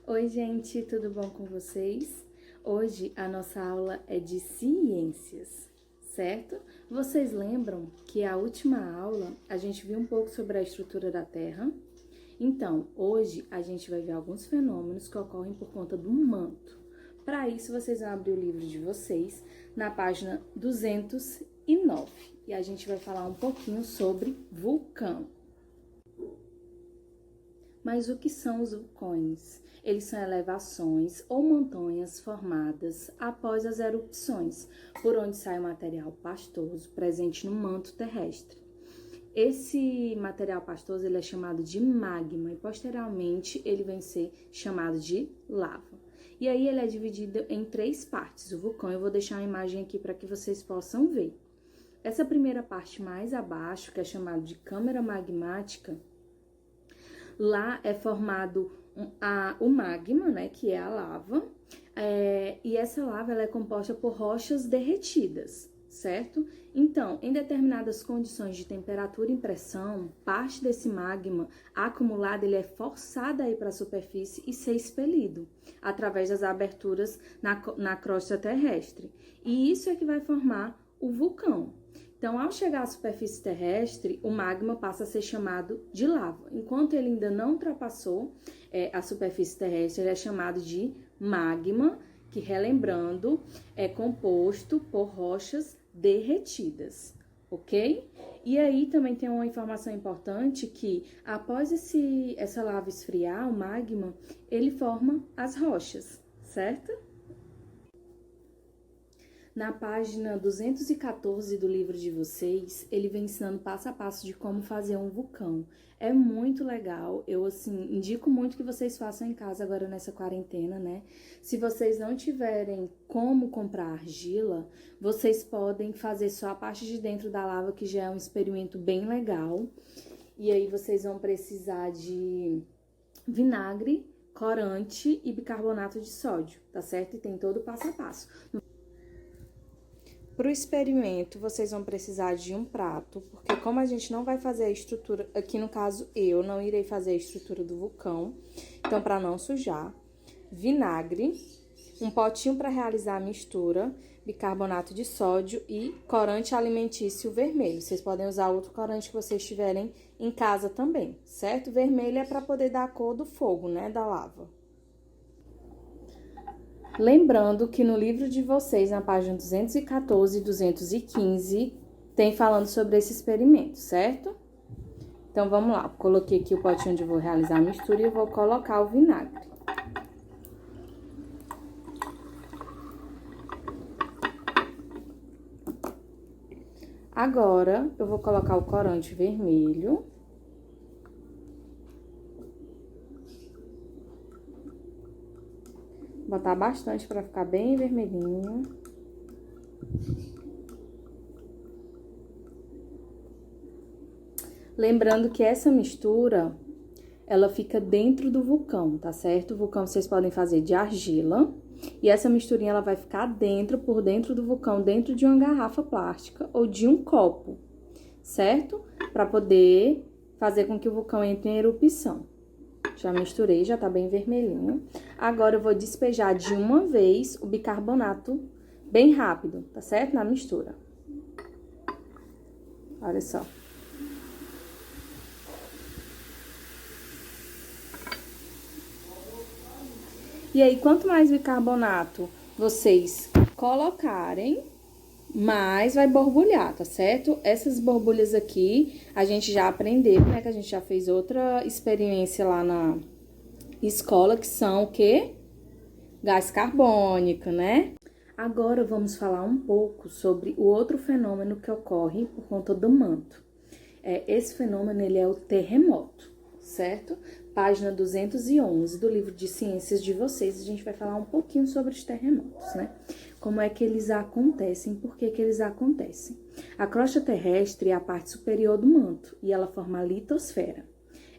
Oi, gente, tudo bom com vocês? Hoje a nossa aula é de ciências, certo? Vocês lembram que a última aula a gente viu um pouco sobre a estrutura da Terra? Então, hoje a gente vai ver alguns fenômenos que ocorrem por conta do manto. Para isso, vocês vão abrir o livro de vocês na página 209 e a gente vai falar um pouquinho sobre vulcão. Mas o que são os vulcões? Eles são elevações ou montanhas formadas após as erupções, por onde sai o material pastoso presente no manto terrestre. Esse material pastoso ele é chamado de magma e posteriormente ele vem ser chamado de lava. E aí ele é dividido em três partes, o vulcão. Eu vou deixar uma imagem aqui para que vocês possam ver. Essa primeira parte mais abaixo, que é chamada de câmara magmática, lá é formado o magma, né, que é a lava, e essa lava ela é composta por rochas derretidas, certo? Então, em determinadas condições de temperatura e pressão, parte desse magma acumulado ele é forçado a ir para a superfície e ser expelido através das aberturas na crosta terrestre. E isso é que vai formar o vulcão. Então, ao chegar à superfície terrestre, o magma passa a ser chamado de lava. Enquanto ele ainda não ultrapassou a superfície terrestre, ele é chamado de magma, que, relembrando, é composto por rochas derretidas, ok? E aí também tem uma informação importante que, após essa lava esfriar, o magma, ele forma as rochas, certo? Na página 214 do livro de vocês, ele vem ensinando passo a passo de como fazer um vulcão. É muito legal, eu indico muito que vocês façam em casa agora nessa quarentena, né? Se vocês não tiverem como comprar argila, vocês podem fazer só a parte de dentro da lava, que já é um experimento bem legal. E aí vocês vão precisar de vinagre, corante e bicarbonato de sódio, tá certo? E tem todo o passo a passo. Para o experimento, vocês vão precisar de um prato, porque como a gente não vai fazer a estrutura, aqui no caso eu não irei fazer a estrutura do vulcão, então para não sujar, vinagre, um potinho para realizar a mistura, bicarbonato de sódio e corante alimentício vermelho. Vocês podem usar outro corante que vocês tiverem em casa também, certo? Vermelho é para poder dar a cor do fogo, né, da lava. Lembrando que no livro de vocês, na página 214 e 215, tem falando sobre esse experimento, certo? Então, vamos lá. Coloquei aqui o potinho onde eu vou realizar a mistura e eu vou colocar o vinagre. Agora, eu vou colocar o corante vermelho. Botar bastante para ficar bem vermelhinho. Lembrando que essa mistura, ela fica dentro do vulcão, tá certo? O vulcão vocês podem fazer de argila. E essa misturinha, ela vai ficar por dentro do vulcão, dentro de uma garrafa plástica ou de um copo, certo? Para poder fazer com que o vulcão entre em erupção. Já misturei, já tá bem vermelhinho. Agora eu vou despejar de uma vez o bicarbonato bem rápido, tá certo? Na mistura. Olha só. E aí, quanto mais bicarbonato vocês colocarem, mais vai borbulhar, tá certo? Essas borbulhas aqui, a gente já aprendeu, né? Que a gente já fez outra experiência lá na escola, que são o quê? Gás carbônico, né? Agora vamos falar um pouco sobre o outro fenômeno que ocorre por conta do manto. Esse fenômeno, ele é o terremoto, certo? Página 211 do livro de ciências de vocês, a gente vai falar um pouquinho sobre os terremotos, né? Como é que eles acontecem, por que eles acontecem. A crosta terrestre é a parte superior do manto e ela forma a litosfera.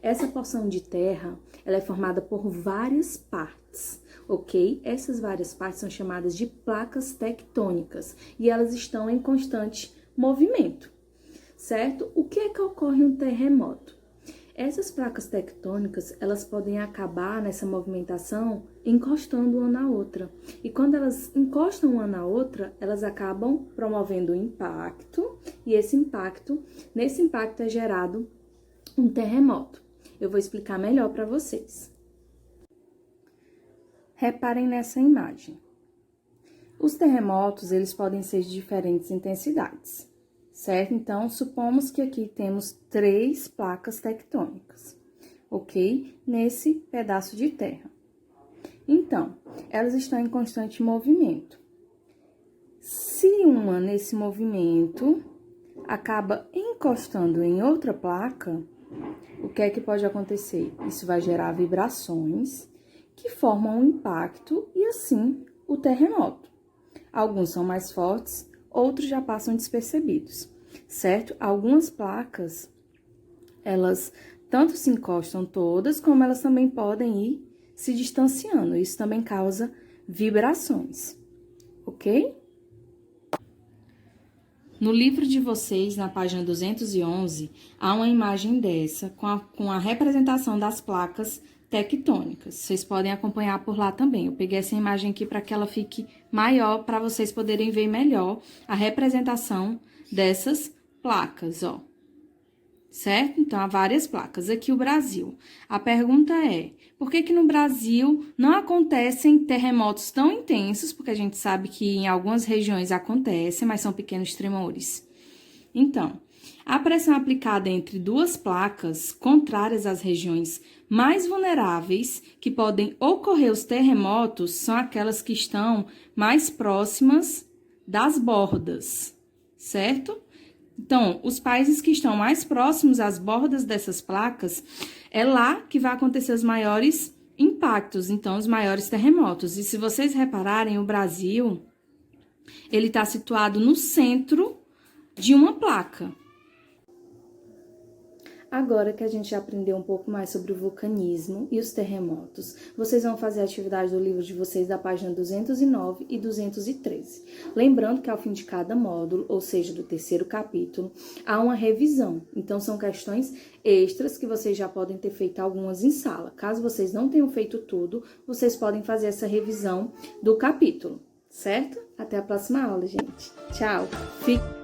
Essa porção de terra, ela é formada por várias partes, ok? Essas várias partes são chamadas de placas tectônicas e elas estão em constante movimento, certo? O que é que ocorre um terremoto? Essas placas tectônicas, elas podem acabar nessa movimentação encostando uma na outra. E quando elas encostam uma na outra, elas acabam promovendo um impacto, e nesse impacto é gerado um terremoto. Eu vou explicar melhor para vocês. Reparem nessa imagem. Os terremotos, eles podem ser de diferentes intensidades, certo? Então, supomos que aqui temos 3 placas tectônicas, ok? Nesse pedaço de terra. Então, elas estão em constante movimento. Se uma, nesse movimento, acaba encostando em outra placa, o que é que pode acontecer? Isso vai gerar vibrações que formam um impacto e, assim, o terremoto. Alguns são mais fortes, outros já passam despercebidos, certo? Algumas placas, elas tanto se encostam todas, como elas também podem ir se distanciando. Isso também causa vibrações, ok? No livro de vocês, na página 211, há uma imagem dessa com a representação das placas tectônicas. Vocês podem acompanhar por lá também. Eu peguei essa imagem aqui para que ela fique maior, para vocês poderem ver melhor a representação dessas placas, ó. Certo? Então, há várias placas. Aqui o Brasil. A pergunta é, por que no Brasil não acontecem terremotos tão intensos? Porque a gente sabe que em algumas regiões acontecem, mas são pequenos tremores. Então, a pressão aplicada entre 2 placas contrárias às regiões mais vulneráveis que podem ocorrer os terremotos são aquelas que estão mais próximas das bordas, certo? Então, os países que estão mais próximos às bordas dessas placas, é lá que vai acontecer os maiores impactos, então, os maiores terremotos. E se vocês repararem, o Brasil, ele está situado no centro de uma placa. Agora que a gente já aprendeu um pouco mais sobre o vulcanismo e os terremotos, vocês vão fazer a atividade do livro de vocês da página 209 e 213. Lembrando que ao fim de cada módulo, ou seja, do 3º capítulo, há uma revisão. Então, são questões extras que vocês já podem ter feito algumas em sala. Caso vocês não tenham feito tudo, vocês podem fazer essa revisão do capítulo, certo? Até a próxima aula, gente. Tchau! Fique